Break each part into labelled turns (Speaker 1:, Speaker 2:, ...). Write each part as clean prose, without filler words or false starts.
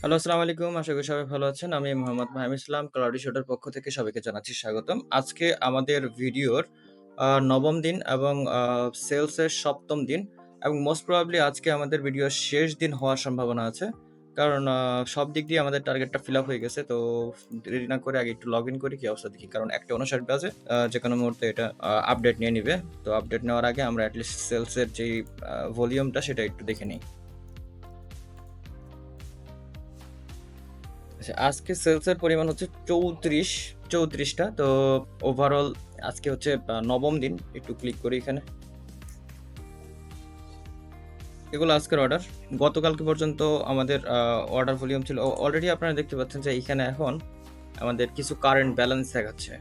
Speaker 1: Hello, আসসালামু আলাইকুম। আশা করি সবাই ভালো আছেন। আমি মোহাম্মদ ফাহিম ইসলাম, ক্লাউডি শোটার পক্ষ থেকে সবাইকে জানাচ্ছি স্বাগতম। আজকে আমাদের ভিডিওর ৯ম দিন এবং সেলসের ৭ম দিন এবং মোস্ট প্রবাবলি আজকে আমাদের ভিডিওর শেষ দিন হওয়ার সম্ভাবনা আছে। কারণ সব দিক দিয়ে আমাদের টার্গেটটা ফিল আপ হয়ে গেছে। তো দেরি না করে আগে একটু লগ ইন করি, কি অবস্থা দেখি। কারণ ১টা ৫৯ বাজে। যেকোনো মুহূর্তে এটা আপডেট নিয়ে নিবে। তো আপডেট নেওয়ার আগে আমরা এটলিস্ট সেলসের যেই ভলিউমটা সেটা একটু দেখে নিই। আচ্ছা, আজকে সেলসের পরিমাণ হচ্ছে ৩৪টা। তো ওভারঅল আজকে হচ্ছে ৯ম দিন। একটু ক্লিক করি এখানে। এগুলো আজকের অর্ডার। গতকালকে পর্যন্ত আমাদের অর্ডার ভলিউম ছিল। অলরেডি আপনারা দেখতে পাচ্ছেন যে এখানে এখন আমাদের কিছু কারেন্ট ব্যালেন্স দেখাচ্ছে।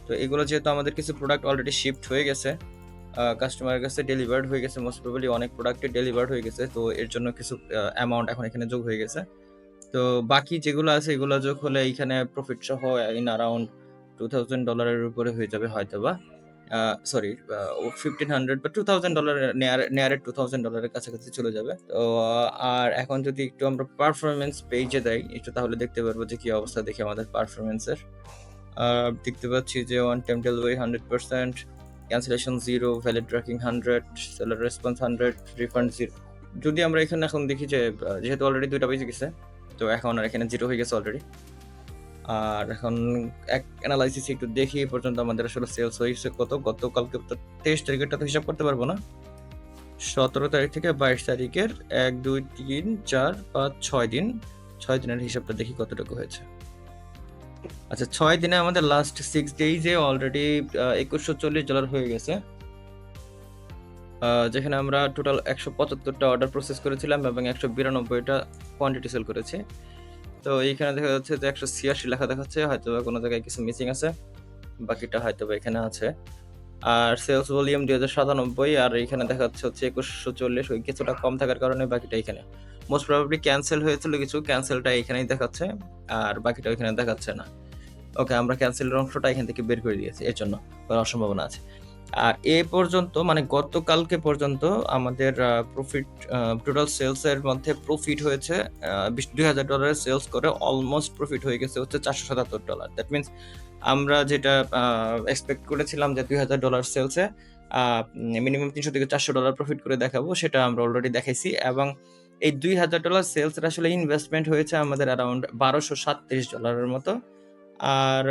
Speaker 1: তো এগুলো যেহেতু আমাদের কিছু প্রোডাক্ট অলরেডি শিফট হয়ে গেছে, কাস্টমারের কাছে ডেলিভার্ড হয়ে গেছে, মোস্ট প্রবাবলি অনেক প্রোডাক্টই ডেলিভার্ড হয়ে গেছে। তো এর জন্য কিছু অ্যামাউন্ট এখন এখানে যোগ হয়ে গেছে। তো বাকি যেগুলো আছে এগুলো যোগ হলে এইখানে প্রফিট সহ ইন অ্যারাউন্ড $2000 উপরে হয়ে যাবে হয়তোবা। সরি, $1500 বা $2000 নেয়ার $2000 কাছাকাছি চলে যাবে। তো আর এখন যদি একটু আমরা পারফরম্যান্স পেজে যাই একটু, তাহলে দেখতে পারবো যে কি অবস্থা দেখি আমাদের পারফরম্যান্সের। দেখতে পাচ্ছি যে one time delivery 100%, cancellation 0, valid tracking 100, seller response 100, refund 0। যদি আমরা এখানে এখন দেখি যে যেহেতু অলরেডি 2টা বেজে গেছে, তো এখন আর এখানে 0 হয়ে গেছে অলরেডি। আর এখন অ্যানালাইসিস একটু দেখি এই পর্যন্ত আমাদের আসলে সেলস হয়েছে কত। গতকালকে তো 23 তারিখেরটা তো হিসাব করতে পারবো না। 17 তারিখ থেকে 22 তারিখের 1, 2, 3, 4, 5, 6 দিন। 6 দিনের হিসাবটা দেখি কতটুকু হয়েছে। আচ্ছা, 6 দিনে আমাদের লাস্ট 6 ডেইজে অলরেডি $2140 হয়ে গেছে। যেখানে আমরা টোটাল 175টা অর্ডার প্রসেস করেছিলাম এবং 192টা কোয়ান্টিটি সেল করেছি। তো এইখানে দেখা যাচ্ছে যে 186 লেখা দেখাচ্ছে, হয়তোবা কোনো জায়গায় কিছু মিসিং আছে, বাকিটা হয়তোবা এখানে আছে। আর সেলস ভলিউম 2097, আর এখানে দেখাচ্ছে হচ্ছে 2140, ওই কিছুটা কম থাকার কারণে বাকিটা এখানে। মোস্ট প্রবাবলি ক্যান্সেল হয়েছিল কিছু, ক্যান্সেলটা এখানেই দেখাচ্ছে আর বাকিটা এখানে দেখাচ্ছে না। ওকে, আমরা ক্যান্সেলের অংশটা এখান থেকে বের করে দিয়েছি, এর জন্য হওয়ার সম্ভাবনা আছে। আর এ পর্যন্ত মানে গতকালকে পর্যন্ত আমাদের প্রফিট, টোটাল সেলসের মধ্যে প্রফিট হয়েছে $2,000 সেলস করে অলমোস্ট প্রফিট হয়ে গেছে হচ্ছে $477। দ্যাট মিনস আমরা যেটা এক্সপেক্ট করেছিলাম যে $2,000 সেলসে মিনিমাম $300 থেকে $400 প্রফিট করে দেখাবো, সেটা আমরা অলরেডি দেখাইছি। এবং এই $2,000 সেলসের আসলে ইনভেস্টমেন্ট হয়েছে আমাদের অ্যারাউন্ড $1,237 মতো। আর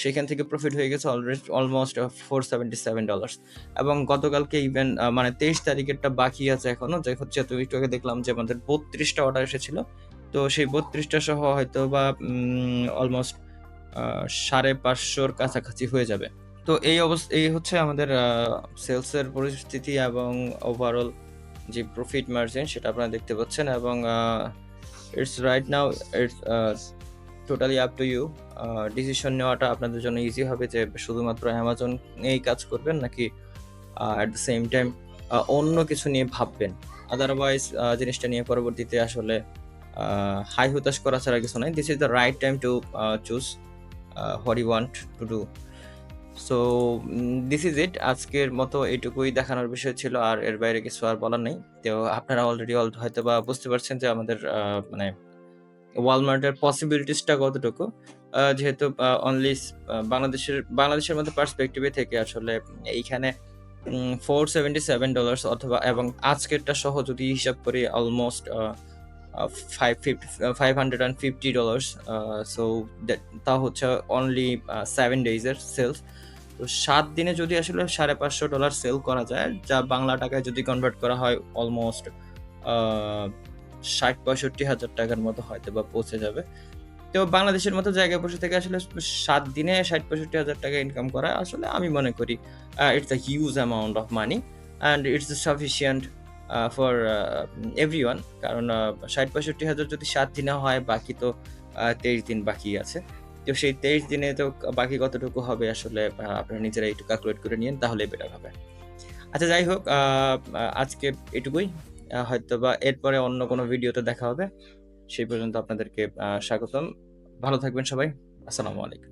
Speaker 1: সেখান থেকে প্রফিট হয়ে গেছে অলমোস্ট $477। এবং গতকালকে ইভেন মানে 23 তারিখেরটা বাকি আছে এখনো, যে হচ্ছে তো একটু আগে দেখলাম যে আমাদের 32টা অর্ডার এসেছিল। তো সেই 32টা সহ হয়তো বা অলমোস্ট 550 কাছাকাছি হয়ে যাবে। তো এই হচ্ছে আমাদের সেলসের পরিস্থিতি এবং ওভারঅল যে প্রফিট মার্জিন সেটা আপনারা দেখতে পাচ্ছেন। এবং it's right now it's totally up to you. Decision নেওয়াটা আপনাদের জন্য ইজি হবে যে শুধুমাত্র অ্যামাজন নিয়েই কাজ করবেন নাকি অ্যাট দ্য সেম টাইম অন্য কিছু নিয়ে ভাববেন। আদারওয়াইজ জিনিসটা নিয়ে পরবর্তীতে আসলে হাই হুতাশ করা ছাড়া কিছু নাই। This is the right time to choose what you want to do. So this is it. আজকের মতো এইটুকুই দেখানোর বিষয় ছিল, আর এর বাইরে কিছু আর বলার নেই। তো আপনারা অলরেডি হয়তো বা বুঝতে পারছেন যে আমাদের মানে ওয়ালমার্টের পসিবিলিটিসটা কতটুকু। যেহেতু অনলি বাংলাদেশের মধ্যে পার্সপেক্টিভে থেকে আসলে এইখানে $477 অথবা এবং আজকেরটা সহ যদি হিসাব করি অলমোস্ট $550। সো তা হচ্ছে অনলি 7 ডেইজের সেলস। তো 7 দিনে যদি আসলে $550 সেল করা যায়, যা বাংলা টাকায় যদি কনভার্ট করা হয় অলমোস্ট ৬০-৬৫ হাজার টাকার মতো হয়তো বা পৌঁছে যাবে। তো বাংলাদেশের মতো জায়গায় বসে থেকে আসলে 7 দিনে ৬০-৬৫ হাজার টাকা ইনকাম করা আসলে আমি মনে করি it's a huge amount of money and it's sufficient for everyone. কারণ ৬০-৬৫ হাজার যদি 7 দিনে হয়, বাকি তো 23 দিন বাকি আছে। তো সেই 23 দিনে তো বাকি কতটুকু হবে আসলে আপনারা নিজেরাই একটু ক্যালকুলেট করে নিয়েন, তাহলেই বেটার হবে। আচ্ছা, যাই হোক, আজকে এটুকুই। হয়তোবা এরপরে অন্য কোনো ভিডিওতে দেখা হবে। সেই পর্যন্ত আপনাদেরকে স্বাগতম। ভালো থাকবেন সবাই। আসসালামু আলাইকুম।